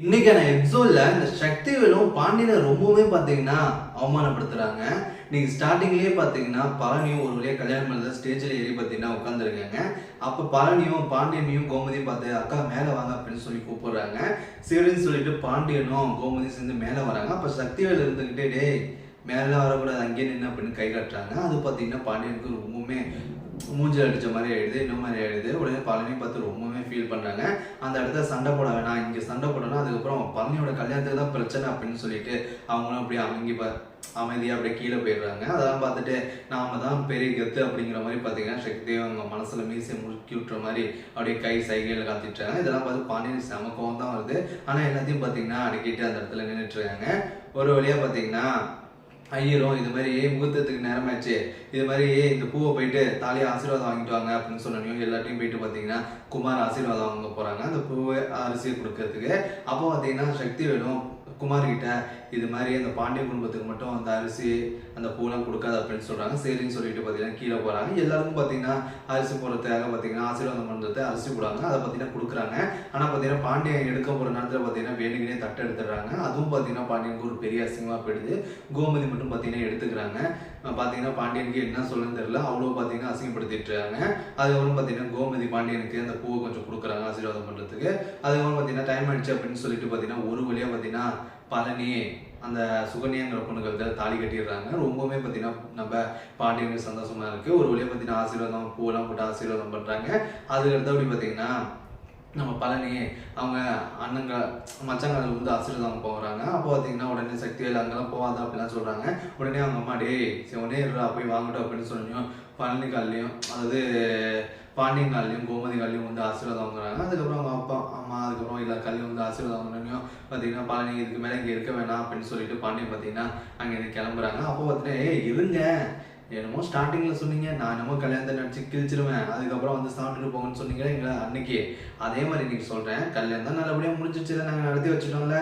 இன்னைக்கான எபிசோட்ல இந்த சக்திவேலும் பாண்டியனை ரொம்பவே பாத்தீங்கன்னா அவமானப்படுத்துறாங்க. நீங்க ஸ்டார்டிங்லயே பாத்தீங்கன்னா பழனியும் ஒரு வழியா கல்யாணம் பண்ணத ஸ்டேஜ்ல ஏறி பாத்தீங்கன்னா உட்காந்துருக்காங்க. அப்ப பழனியும் பாண்டியனையும் கோமதியும் பார்த்து அக்கா மேல வாங்க அப்படின்னு சொல்லி கூப்பிடுறாங்க. சரின்னு சொல்லிட்டு பாண்டியனும் கோமதியும் சேர்ந்து மேல வராங்க. அப்ப சக்திவேல் இருந்துகிட்டே டேய் மேல வரக்கூடாது அங்கேயே நின்று அப்படின்னு கை காட்டுறாங்க. அது பாத்தீங்கன்னா பாண்டியனுக்கு ரொம்பவுமே மூஞ்சில் அடிச்ச மாதிரி ஆயிடுது, இந்த மாதிரி ஆயிடுது. உடனே பழனி பார்த்து ரொம்பவே ஃபீல் பண்றாங்க. அந்த இடத்துல சண்டை போட வேணாம், இங்க சண்டை போடணும், அதுக்கப்புறம் பழனியோட கல்யாணத்துக்கு தான் பிரச்சனை அப்படின்னு சொல்லிட்டு அவங்களும் அப்படியே அமைதியா அப்படியே கீழே போயிடுறாங்க. அதெல்லாம் பார்த்துட்டு நாம தான் பெரிய கெத்து அப்படிங்கிற மாதிரி பார்த்தீங்கன்னா சக்தியை அவங்க மனசுல மீசை முறுக்கி விட்டுற மாதிரி அப்படியே கை சைகையில் காத்திட்டுறாங்க. இதெல்லாம் பார்த்து பாண்டியன் செம கோவம் தான் வருது. ஆனா எல்லாத்தையும் பார்த்தீங்கன்னா அடக்கிட்டு அந்த இடத்துல நின்றுட்டு இருக்காங்க. ஒரு வழியா பார்த்தீங்கன்னா ஐயரும் இது மாதிரி முகூர்த்தத்துக்கு நேரமாச்சு, இது மாதிரி இந்த பூவை போயிட்டு தாலியை ஆசீர்வாதம் வாங்கிட்டு வாங்க அப்படின்னு சொன்னோம். எல்லாத்தையும் போயிட்டு பார்த்தீங்கன்னா குமார் ஆசீர்வாதம் வாங்க போறாங்க அந்த பூவை அரிசியை கொடுக்கறதுக்கு. அப்போ பார்த்தீங்கன்னா சக்தி வேணும் குமார் கிட்ட இது மாதிரி அந்த பாண்டிய குடும்பத்துக்கு மட்டும் அந்த அரிசி அந்த பூலாம் கொடுக்காது அப்படின்னு சொல்றாங்க. சரின்னு சொல்லிட்டு பார்த்தீங்கன்னா கீழே போறாங்க. எல்லாருக்கும் பார்த்தீங்கன்னா அரிசி போடுறதுக்காக பார்த்தீங்கன்னா ஆசீர்வாதம் பண்றது அரிசி போடுவாங்க, அதை பார்த்தீங்கன்னா கொடுக்குறாங்க. ஆனால் பார்த்தீங்கன்னா பாண்டியன் எடுக்க போற நேரத்தில் பார்த்தீங்கன்னா வேணுகினே தட்டை எடுத்துடுறாங்க. அதுவும் பார்த்தீங்கன்னா பாண்டியனுக்கு ஒரு பெரிய அசிங்கமா போயிடுது. கோமதி மட்டும் பார்த்தீங்கன்னா எடுத்துக்கிறாங்க. பார்த்தீங்கன்னா பாண்டியனுக்கு என்ன சொல்லுன்னு தெரியல, அவ்வளோ பார்த்தீங்கன்னா அசிங்கப்படுத்திட்டு இருக்காங்க. அதுக்கப்புறம் பார்த்தீங்கன்னா கோமதி பாண்டியனுக்கு அந்த பூவை கொஞ்சம் கொடுக்குறாங்க ஆசீர்வாதம் பண்றதுக்கு. அதுக்கப்புறம் பார்த்தீங்கன்னா டைம் ஆயிடுச்சு அப்படின்னு சொல்லிட்டு பார்த்தீங்கன்னா ஒரு வழியா பார்த்தீங்கன்னா பழனி அந்த சுகன்யாங்கிற பொண்ணுக்கு தாலி கட்டிடுறாங்க. ரொம்பவே பார்த்தீங்கன்னா நம்ம பாண்டியனுக்கு சந்தோஷமா இருக்கு. ஒரு வழியா பார்த்தீங்கன்னா ஆசீர்வாதம் பூவெல்லாம் போட்டு ஆசீர்வாதம் பண்றாங்க. அதுக்கு அடுத்தபடி பார்த்தீங்கன்னா நம்ம பழனி அவங்க அண்ணங்க மச்சாங்கால் வந்து ஆசீர்வாதம் போகிறாங்க. அப்போ பார்த்தீங்கன்னா உடனே சக்திவேல் அங்கெல்லாம் போகாத அப்படிலாம் சொல்றாங்க. உடனே அவங்க அம்மா டேய் சிவனே இருடா போய் வாங்கட்டும் அப்படின்னு சொன்னோம். பழனி காலையும் அதாவது பாண்டியன் காலையும் கோமதி காலையும் வந்து ஆசீர்வாதம் வாங்குறாங்க. அதுக்கப்புறம் அவங்க அப்பா அம்மா அதுக்கப்புறம் எல்லா காலையும் வந்து ஆசீர்வாதம் வாங்கினோம். பார்த்தீங்கன்னா பழனி இதுக்கு மேலே இங்கே இருக்க வேணாம் அப்படின்னு சொல்லிட்டு பாண்டியன் பார்த்தீங்கன்னா அங்கேருந்து கிளம்புறாங்க. அப்போ பார்த்தீங்கன்னா இருங்க என்னமோ ஸ்டார்டிங்ல சொன்னீங்க நான் என்னமோ கல்யாணத்தை நடிச்சு கிழிச்சிருவேன், அதுக்கப்புறம் வந்து சாப்பிட்டுட்டு போங்கன்னு சொன்னீங்க எங்களை அன்னைக்கு. அதே மாதிரி இன்னைக்கு சொல்றேன், கல்யாணம் தான் நல்லபடியா முடிஞ்சிச்சு, நாங்கள் நடத்தி வச்சுட்டோம்ல,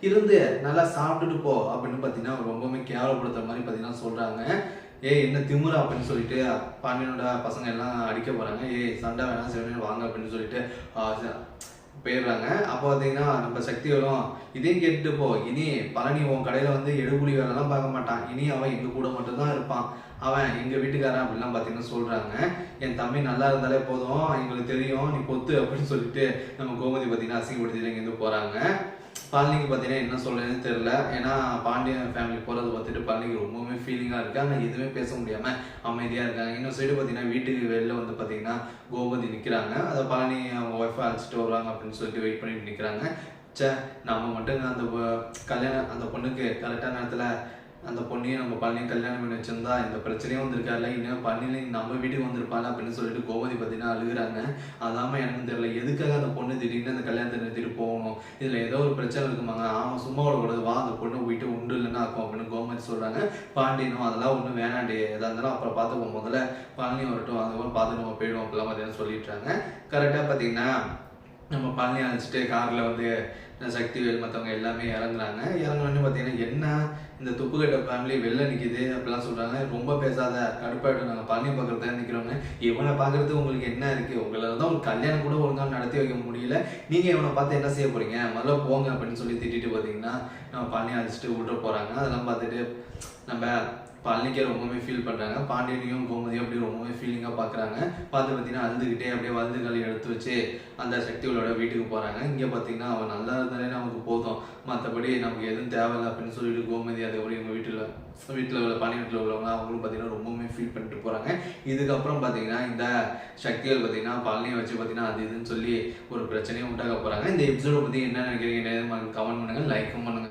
இருந்து நல்லா சாப்பிட்டுட்டு போ அப்படின்னு பார்த்தீங்கன்னா ரொம்பவுமே கேவலப்படுத்துற மாதிரி பார்த்தீங்கன்னா சொல்றாங்க. என்ன திமுறா அப்படின்னு சொல்லிட்டு பாண்டியனோட பசங்க எல்லாம் அடிக்க போறாங்க. சண்டை வேணாம் சிவனே வாங்க அப்படின்னு சொல்லிட்டு போயிடுறாங்க. அப்போ பார்த்தீங்கன்னா நம்ம சக்தி வரும் இதையும் கேட்டுட்டு போ, இனி பழனி உன் கடையில வந்து எடுபுலி வேலைலாம் பார்க்க மாட்டான், இனி அவன் எங்க கூட மட்டும்தான் இருப்பான், அவன் எங்க வீட்டுக்காரன் அப்படிலாம் பார்த்தீங்கன்னா சொல்றாங்க. என் தம்பி நல்லா இருந்தாலே போதும் எங்களுக்கு தெரியும் நீ பொத்து அப்படின்னு சொல்லிட்டு நம்ம கோமதி பார்த்தீங்கன்னா அசிங்கப்படுத்திட்டு இங்கேருந்து போறாங்க. பழனிக்கு பார்த்தீங்கன்னா என்ன சொல்றதுன்னு தெரியல. ஏன்னா பாண்டியன் ஃபேமிலி போறது பார்த்துட்டு பழனிக்கு ரொம்பவுமே ஃபீலிங்காக இருக்கு. ஆனால் எதுவுமே பேச முடியாம அமைதியாக இருக்காங்க. இன்னொரு சைடு பார்த்தீங்கன்னா வீட்டுக்கு வெளில வந்து பார்த்தீங்கன்னா கோமதி நிற்கிறாங்க. அதை பழனி அவங்க ஒய்ஃபை அழைச்சிட்டு வருவாங்க அப்படின்னு சொல்லிட்டு வெயிட் பண்ணிட்டு நிற்கிறாங்க. நம்ம மட்டும் அந்த கல்யாணம் அந்த பொண்ணுக்கு கரெக்டான நேரத்தில் அந்த பொண்ணையும் நம்ம பழனியும் கல்யாணம் பண்ணி வச்சிருந்தா இந்த பிரச்சனையும் வந்திருக்காருல, இன்னும் பழனி நம்ம வீட்டுக்கு வந்திருப்பாங்க அப்படின்னு சொல்லிட்டு கோமதி பார்த்தீங்கன்னா அழுகுறாங்க. அதாம எனக்கு தெரியல எதுக்காக அந்த பொண்ணு திடீர்னு அந்த கல்யாணத்தை நிறுத்திட்டு போகணும், இதுல ஏதோ ஒரு பிரச்சனை இருக்குமாங்க. ஆமா சும்மா விடக்கூடாது, வா அந்த பொண்ணு போயிட்டு உண்டு இல்லைன்னா ஆக்கும் அப்படின்னு கோமதி சொல்றாங்க. பாண்டியனும் அதெல்லாம் ஒன்றும் வேணாண்டி, எதா இருந்தாலும் அப்புறம் பார்த்துப்போம், முதல்ல பழனி வரட்டும், அதுக்கப்புறம் பார்த்து நம்ம போயிடுவோம் அப்படிலாம் பார்த்தீங்கன்னா சொல்லிட்டுறாங்க. கரெக்டாக பார்த்தீங்கன்னா நம்ம பழனி அழைச்சிட்டு காரில் வந்து சக்திவேல் மற்றவங்க எல்லாமே இறங்குறாங்க. இறங்குனோடனே பார்த்தீங்கன்னா என்ன இந்த துப்புக்கட்ட ஃபேமிலி வெளில நிற்கிது அப்படிலாம் சொல்கிறாங்க. ரொம்ப பேசாத கடுப்பாயிடும், நாங்கள் பழனி பார்க்குறதா நிற்கிறோங்க, இவனை பார்க்குறது உங்களுக்கு என்ன இருக்குது, உங்களை தான் ஒரு கல்யாணம் கூட ஒழுங்காக நடத்தி வைக்க முடியல, நீங்கள் இவனை பார்த்து என்ன செய்ய போகிறீங்க, முதல்ல போங்க அப்படின்னு சொல்லி திட்டிட்டு பார்த்தீங்கன்னா நம்ம பழனி அழைச்சிட்டு விட்டு போகிறாங்க. அதெல்லாம் பார்த்துட்டு நம்ம பழனிக்கே ரொம்பவே ஃபீல் பண்ணுறாங்க. பாண்டியனையும் கோமதியும் அப்படியே ரொம்பவே ஃபீலிங்காக பார்க்குறாங்க. பார்த்து பார்த்தீங்கன்னா அழுதுகிட்டே அப்படியே வலதுகளை எடுத்து வச்சு அந்த சக்திகளோட வீட்டுக்கு போகிறாங்க. இங்கே பார்த்தீங்கன்னா அவன் நல்லா இருந்தாலே நமக்கு போதும், மற்றபடி நமக்கு எதுவும் தேவையில்லை அப்படின்னு சொல்லிட்டு கோமதி அதை ஒரு எங்கள் வீட்டில் உள்ள பாண்டிய வீட்டில் உள்ளவங்க அவங்களும் பார்த்தீங்கன்னா ரொம்பவுமே ஃபீல் பண்ணிட்டு போகிறாங்க. இதுக்கப்புறம் பார்த்தீங்கன்னா இந்த சக்திகள் பார்த்தீங்கன்னா பழனியை வச்சு பார்த்தீங்கன்னா அது இதுன்னு சொல்லி ஒரு பிரச்சனையும் உண்டாக போகிறாங்க. இந்த எபிசோட பற்றி என்ன நினைக்கிறீங்க கமெண்ட் பண்ணுங்கள், லைக்கும் பண்ணுங்கள்.